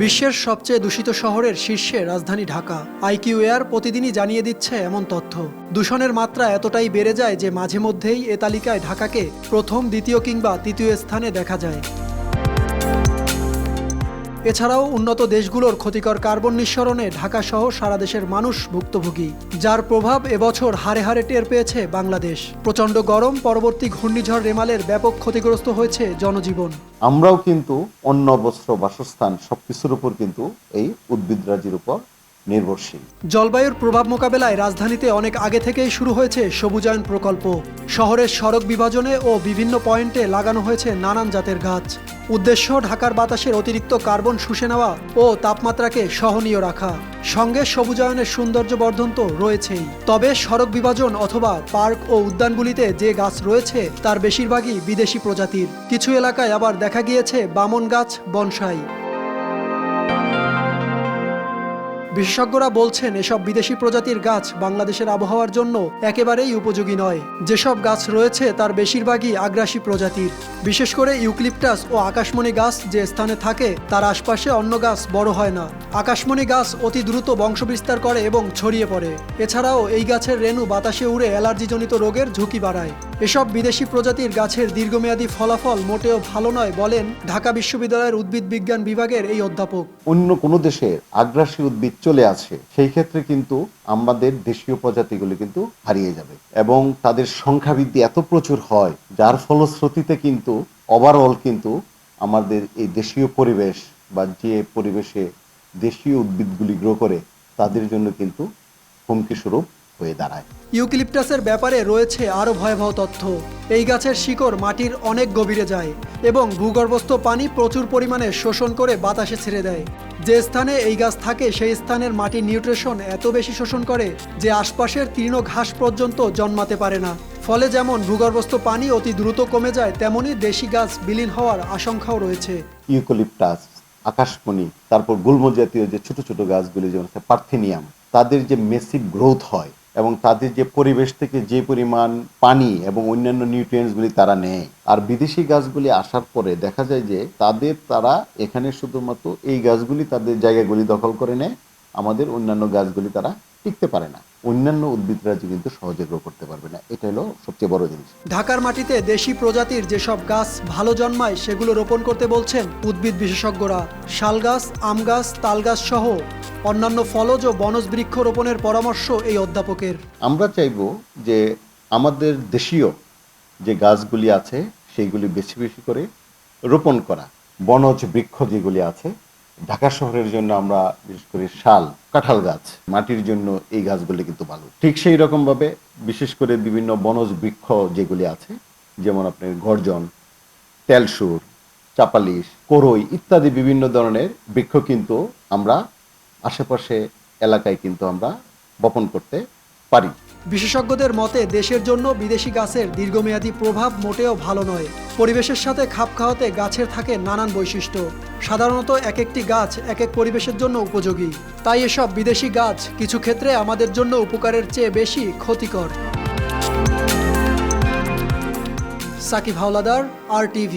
বিশ্বের সবচেয়ে দূষিত শহরের শীর্ষে রাজধানী ঢাকা। আইকিউ এয়ার প্রতিদিনই জানিয়ে দিচ্ছে এমন তথ্য। দূষণের মাত্রা এতটাই বেড়ে যায় যে মাঝে মধ্যেই এ তালিকায় ঢাকাকে প্রথম, দ্বিতীয় কিংবা তৃতীয় স্থানে দেখা যায়। এছাড়াও উন্নত দেশগুলোর ক্ষতিকর কার্বন নিঃসরণে ঢাকাসহ সারা দেশের মানুষ ভুক্তভোগী, যার প্রভাব এবছর হাড়ে হাড়ে টের পেয়েছে বাংলাদেশ। প্রচণ্ড গরম, পরবর্তী ঘূর্ণিঝড় রেমালের ব্যাপক ক্ষতিগ্রস্ত হয়েছে জনজীবন। আমরাও কিন্তু অন্ন, বস্ত্র, বাসস্থান সবকিছুর উপর কিন্তু এই উদ্ভিদরাজির উপর নির্ভরশীল। জলবায়ুর প্রভাব মোকাবেলায় রাজধানীতে অনেক আগে থেকেই শুরু হয়েছে সবুজায়ন প্রকল্প। শহরের সড়ক বিভাজনে ও বিভিন্ন পয়েন্টে লাগানো হয়েছে নানান জাতের গাছ। উদ্দেশ্য ঢাকার বাতাসের অতিরিক্ত কার্বন শুষে নেওয়া ও তাপমাত্রাকে সহনীয় রাখা। সঙ্গে সবুজায়নের সৌন্দর্য বর্ধন তো রয়েছেই, তবে সড়ক বিভাজন অথবা পার্ক ও উদ্যানগুলিতে যে গাছ রয়েছে তার বেশিরভাগই বিদেশি প্রজাতির। কিছু এলাকায় আবার দেখা গিয়েছে বামন গাছ, বনসাই। বিশেষজ্ঞরা বলছেন এসব বিদেশি প্রজাতির গাছ বাংলাদেশের আবহাওয়ার জন্য একেবারেই উপযোগী নয়। যেসব গাছ রয়েছে তার বেশিরভাগই আগ্রাসী প্রজাতির। বিশেষ করে ইউক্লিপটাস ও আকাশমণি গাছ যে স্থানে থাকে তার আশপাশে অন্য গাছ বড় হয় না। আকাশমণি গাছ অতি দ্রুত বংশবিস্তার করে এবং ছড়িয়ে পড়ে। এছাড়াও এই গাছের রেণু বাতাসে উড়ে অ্যালার্জিজনিত রোগের ঝুঁকি বাড়ায়। এসব বিদেশি প্রজাতির গাছের দীর্ঘমেয়াদী ফলাফল মোটেও ভালো নয় বলেন ঢাকা বিশ্ববিদ্যালয়ের উদ্ভিদ বিজ্ঞান বিভাগের এই অধ্যাপক। অন্য কোনো দেশের আগ্রাসী উদ্ভিদ চলে আছে, সেই ক্ষেত্রে কিন্তু আমাদের দেশীয় প্রজাতিগুলো কিন্তু হারিয়ে যাবে এবং তাদের সংখ্যা বৃদ্ধি এত প্রচুর হয় যার ফলশ্রুতিতে কিন্তু ওভারঅল কিন্তু আমাদের এই দেশীয় পরিবেশ বা যে পরিবেশে দেশীয় উদ্ভিদগুলি গ্রো করে তাদের জন্য কিন্তু হুমকি স্বরূপ হয়ে দাঁড়ায়। ইউক্লিপটাসের ব্যাপারে রয়েছে আরও ভয়াবহ তথ্য। এই গাছের শিকড় মাটির অনেক গভীরে যায় এবং ভূগর্ভস্থ পানি প্রচুর পরিমাণে শোষণ করে বাতাসে ছেড়ে দেয়। যে স্থানে এই গাছ থাকে সেই স্থানের মাটির নিউট্রিশন এত বেশি শোষণ করে যে আশপাশের তৃণ ঘাস পর্যন্ত জন্মাতে পারে না। ফলে যেমন ভূগর্ভস্থ পানি অতি দ্রুত কমে যায়, তেমনি দেশি গাছ বিলীন হওয়ার আশঙ্কাও রয়েছে। ইউক্যালিপটাস, আকাশমণি, তারপর গুল্ম জাতীয় যে ছোট ছোট গাছগুলি যেমন পার্থেনিয়াম, তাদের যে মেসিভ গ্রোথ হয় এবং তাদের যে পরিবেশ থেকে যে পরিমাণ পানি এবং অন্যান্য নিউট্রিয়েন্টসগুলি তারা নেয়, আর বিদেশি গাছগুলি আসার পরে দেখা যায় যে তারা এখানে শুধুমাত্র এই গাছগুলি তাদের জায়গাগুলি দখল করে নেয়, আমাদের অন্যান্য গাছগুলি তারা টিকতে পারে না। অন্যান্য উদ্ভিদরাজি কিন্তু সহজে গ্রো করতে পারবে না। এটা হলো সবচেয়ে বড় জিনিস। ঢাকার মাটিতে দেশি প্রজাতির যেসব গাছ ভালো জন্মায় সেগুলো রোপণ করতে বলছেন উদ্ভিদ বিশেষজ্ঞরা। শাল গাছ, আম গাছ, তাল গাছ সহ অন্যান্য ফলজ ও বনজ বৃক্ষ রোপণের পরামর্শ এই অধ্যাপকের। আমরা চাইব যে আমাদের দেশীয় যে গাছগুলি আছে সেইগুলি বেশি বেশি করে রোপণ করা। বনজ বৃক্ষ যেগুলি আছে, ঢাকা শহরের জন্য আমরা বিশেষ করে শাল, কাঁঠাল গাছ, মাটির জন্য এই গাছগুলি কিন্তু ভালো। ঠিক সেই রকমভাবে বিশেষ করে বিভিন্ন বনজ বৃক্ষ যেগুলি আছে, যেমন আপনার গর্জন, তেলসুর, চাপালিশ, করই ইত্যাদি বিভিন্ন ধরনের বৃক্ষ কিন্তু আমরা আশেপাশে এলাকায় কিন্তু আমরা বপন করতে পারি। বিশেষজ্ঞদের মতে দেশের জন্য বিদেশি গাছের দীর্ঘমেয়াদী প্রভাব মোটেও ভালো নয়। পরিবেশের সাথে খাপ খাওয়াতে গাছের থাকে নানান বৈশিষ্ট্য। সাধারণত এক একটি গাছ এক এক পরিবেশের জন্য উপযোগী। তাই এসব বিদেশি গাছ কিছু ক্ষেত্রে আমাদের জন্য উপকারের চেয়ে বেশি ক্ষতিকর। সাকিব হাওলাদার, RTV।